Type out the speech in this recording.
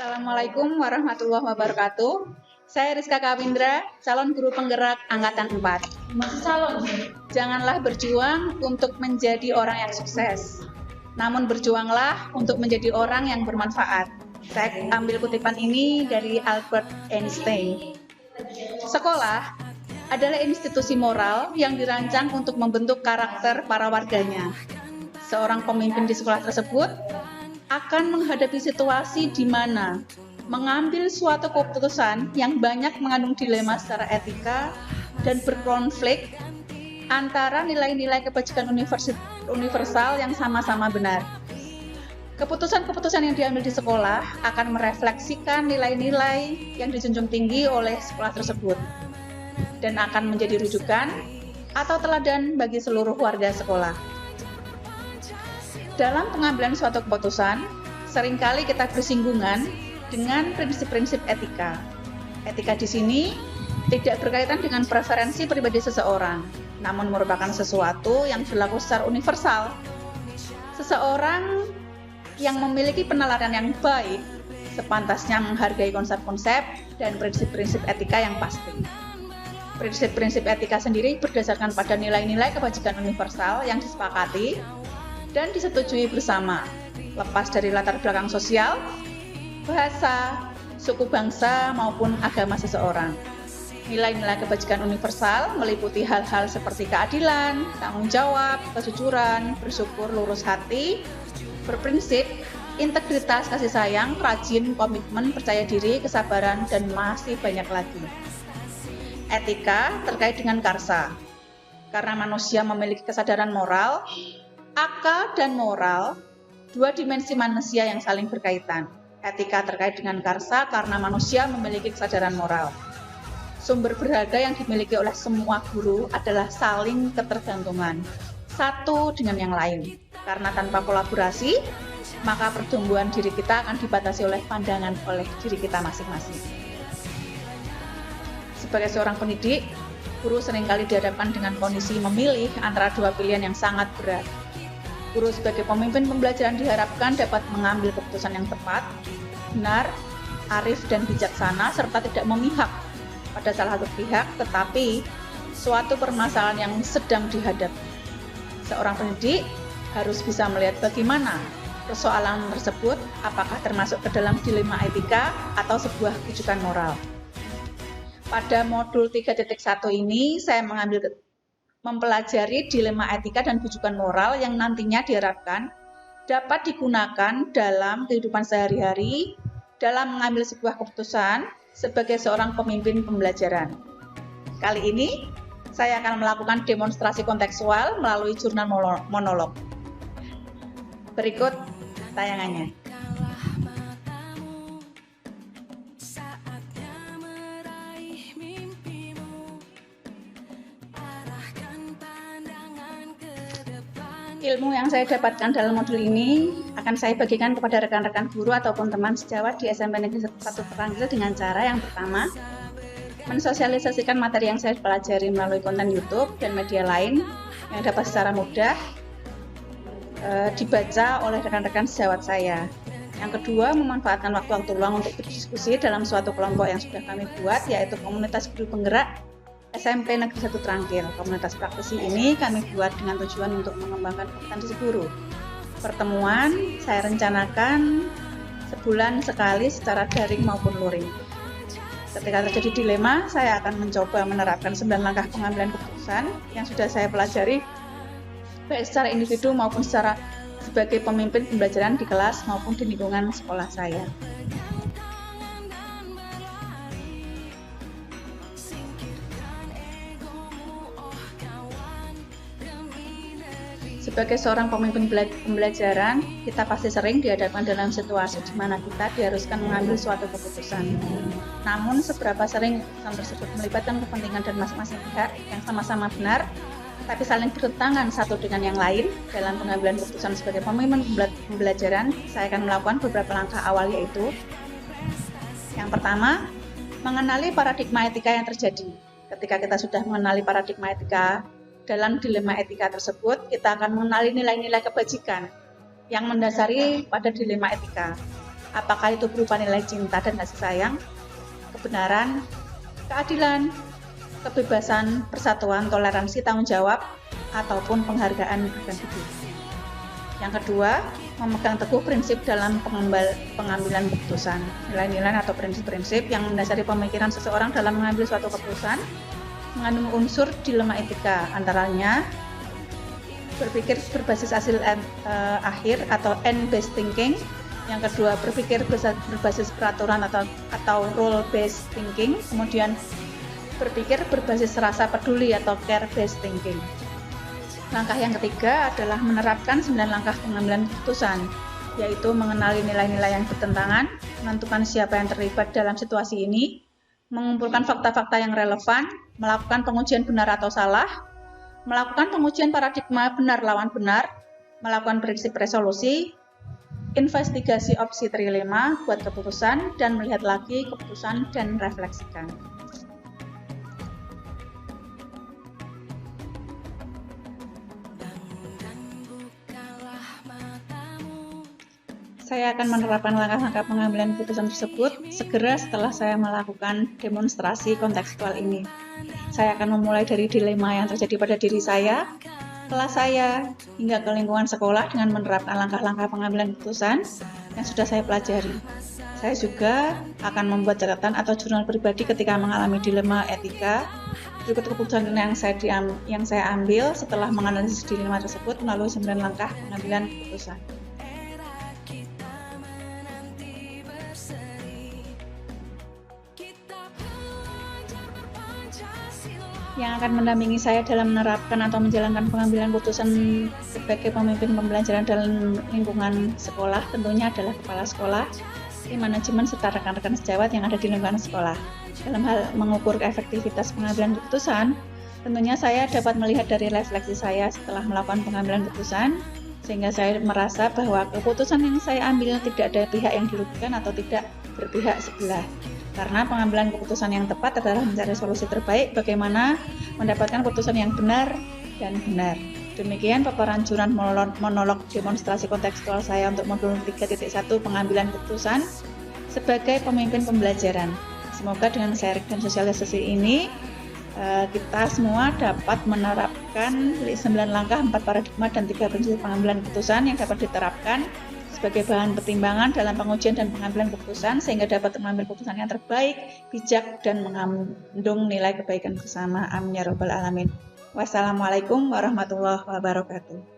Assalamualaikum warahmatullahi wabarakatuh. Saya Rizka Kawindra, calon guru penggerak Angkatan 4. Masih calon? Janganlah berjuang untuk menjadi orang yang sukses, namun berjuanglah untuk menjadi orang yang bermanfaat. Saya ambil kutipan ini dari Albert Einstein. Sekolah adalah institusi moral yang dirancang untuk membentuk karakter para warganya. Seorang pemimpin di sekolah tersebut akan menghadapi situasi di mana mengambil suatu keputusan yang banyak mengandung dilema secara etika dan berkonflik antara nilai-nilai kebajikan universal yang sama-sama benar. Keputusan-keputusan yang diambil di sekolah akan merefleksikan nilai-nilai yang dijunjung tinggi oleh sekolah tersebut dan akan menjadi rujukan atau teladan bagi seluruh warga sekolah. Dalam pengambilan suatu keputusan, seringkali kita bersinggungan dengan prinsip-prinsip etika. Etika di sini tidak berkaitan dengan preferensi pribadi seseorang, namun merupakan sesuatu yang berlaku secara universal. Seseorang yang memiliki penalaran yang baik sepantasnya menghargai konsep-konsep dan prinsip-prinsip etika yang pasti. Prinsip-prinsip etika sendiri berdasarkan pada nilai-nilai kebajikan universal yang disepakati dan disetujui bersama, lepas dari latar belakang sosial, bahasa, suku bangsa, maupun agama seseorang. Nilai-nilai kebajikan universal meliputi hal-hal seperti keadilan, tanggung jawab, kejujuran, bersyukur, lurus hati, berprinsip, integritas, kasih sayang, rajin, komitmen, percaya diri, kesabaran, dan masih banyak lagi. Etika terkait dengan karsa. Karena manusia memiliki kesadaran moral, akal dan moral, dua dimensi manusia yang saling berkaitan. Etika terkait dengan karsa karena manusia memiliki kesadaran moral. Sumber berharga yang dimiliki oleh semua guru adalah saling ketergantungan, satu dengan yang lain. Karena tanpa kolaborasi, maka pertumbuhan diri kita akan dibatasi oleh pandangan oleh diri kita masing-masing. Sebagai seorang pendidik, guru seringkali dihadapkan dengan kondisi memilih antara dua pilihan yang sangat berat. Guru sebagai pemimpin pembelajaran diharapkan dapat mengambil keputusan yang tepat, benar, arif dan bijaksana, serta tidak memihak pada salah satu pihak, tetapi suatu permasalahan yang sedang dihadapi. Seorang pendidik harus bisa melihat bagaimana persoalan tersebut, apakah termasuk ke dalam dilema etika atau sebuah rujukan moral. Pada modul 3.1 ini, saya mempelajari dilema etika dan rujukan moral yang nantinya diharapkan dapat digunakan dalam kehidupan sehari-hari dalam mengambil sebuah keputusan sebagai seorang pemimpin pembelajaran. Kali ini, saya akan melakukan demonstrasi kontekstual melalui jurnal monolog. Berikut tayangannya. Ilmu yang saya dapatkan dalam modul ini akan saya bagikan kepada rekan-rekan guru ataupun teman sejawat di SMP Negeri 1 Terangkil dengan cara yang pertama, mensosialisasikan materi yang saya pelajari melalui konten YouTube dan media lain yang dapat secara mudah dibaca oleh rekan-rekan sejawat saya. Yang kedua, memanfaatkan waktu-waktu luang untuk berdiskusi dalam suatu kelompok yang sudah kami buat, yaitu komunitas guru penggerak SMP Negeri 1 Terangkil. Komunitas praktisi ini kami buat dengan tujuan untuk mengembangkan kompetensi guru. Pertemuan saya rencanakan sebulan sekali secara daring maupun luring. Ketika terjadi dilema, saya akan mencoba menerapkan 9 langkah pengambilan keputusan yang sudah saya pelajari baik secara individu maupun secara sebagai pemimpin pembelajaran di kelas maupun di lingkungan sekolah saya. Sebagai seorang pemimpin pembelajaran, kita pasti sering dihadapkan dalam situasi di mana kita diharuskan mengambil suatu keputusan. Namun, seberapa sering keputusan tersebut melibatkan kepentingan dan masing-masing pihak yang sama-sama benar, tapi saling bertentangan satu dengan yang lain dalam pengambilan keputusan sebagai pemimpin pembelajaran, saya akan melakukan beberapa langkah awal, yaitu yang pertama, mengenali paradigma etika yang terjadi. Ketika kita sudah mengenali paradigma etika, dalam dilema etika tersebut, kita akan mengenali nilai-nilai kebajikan yang mendasari pada dilema etika. Apakah itu berupa nilai cinta dan kasih sayang, kebenaran, keadilan, kebebasan, persatuan, toleransi, tanggung jawab, ataupun penghargaan akan hidup. Yang kedua, memegang teguh prinsip dalam pengambilan keputusan. Nilai-nilai atau prinsip-prinsip yang mendasari pemikiran seseorang dalam mengambil suatu keputusan mengandung unsur dilema etika, antaranya berpikir berbasis hasil akhir atau end-based thinking. Yang kedua, berpikir berbasis peraturan atau role-based thinking. Kemudian berpikir berbasis rasa peduli atau care-based thinking. Langkah yang ketiga adalah menerapkan 9 langkah pengambilan keputusan, yaitu mengenali nilai-nilai yang bertentangan, menentukan siapa yang terlibat dalam situasi ini, mengumpulkan fakta-fakta yang relevan, melakukan pengujian benar atau salah, melakukan pengujian paradigma benar lawan benar, melakukan prinsip resolusi, investigasi opsi trilema buat keputusan, dan melihat lagi keputusan dan refleksikan. Saya akan menerapkan langkah-langkah pengambilan keputusan tersebut segera setelah saya melakukan demonstrasi kontekstual ini. Saya akan memulai dari dilema yang terjadi pada diri saya, kelas saya, hingga ke lingkungan sekolah dengan menerapkan langkah-langkah pengambilan keputusan yang sudah saya pelajari. Saya juga akan membuat catatan atau jurnal pribadi ketika mengalami dilema etika. Berikut keputusan yang saya ambil setelah menganalisis dilema tersebut melalui 9 langkah pengambilan keputusan. Yang akan mendampingi saya dalam menerapkan atau menjalankan pengambilan keputusan sebagai pemimpin pembelajaran dalam lingkungan sekolah tentunya adalah kepala sekolah, tim manajemen, serta rekan-rekan sejawat yang ada di lingkungan sekolah. Dalam hal mengukur efektivitas pengambilan keputusan, tentunya saya dapat melihat dari refleksi saya setelah melakukan pengambilan keputusan, sehingga saya merasa bahwa keputusan yang saya ambil tidak ada pihak yang dirugikan atau tidak berpihak sebelah. Karena pengambilan keputusan yang tepat adalah mencari solusi terbaik bagaimana mendapatkan keputusan yang benar dan benar. Demikian paparan jurnal monolog demonstrasi kontekstual saya untuk modul 3.1 pengambilan keputusan sebagai pemimpin pembelajaran. Semoga dengan sharing dan sosialisasi ini kita semua dapat menerapkan 9 langkah, 4 paradigma, dan 3 prinsip pengambilan keputusan yang dapat diterapkan sebagai bahan pertimbangan dalam pengujian dan pengambilan keputusan sehingga dapat mengambil keputusan yang terbaik, bijak, dan mengandung nilai kebaikan bersama. Amin ya rabbal alamin. Wassalamualaikum warahmatullahi wabarakatuh.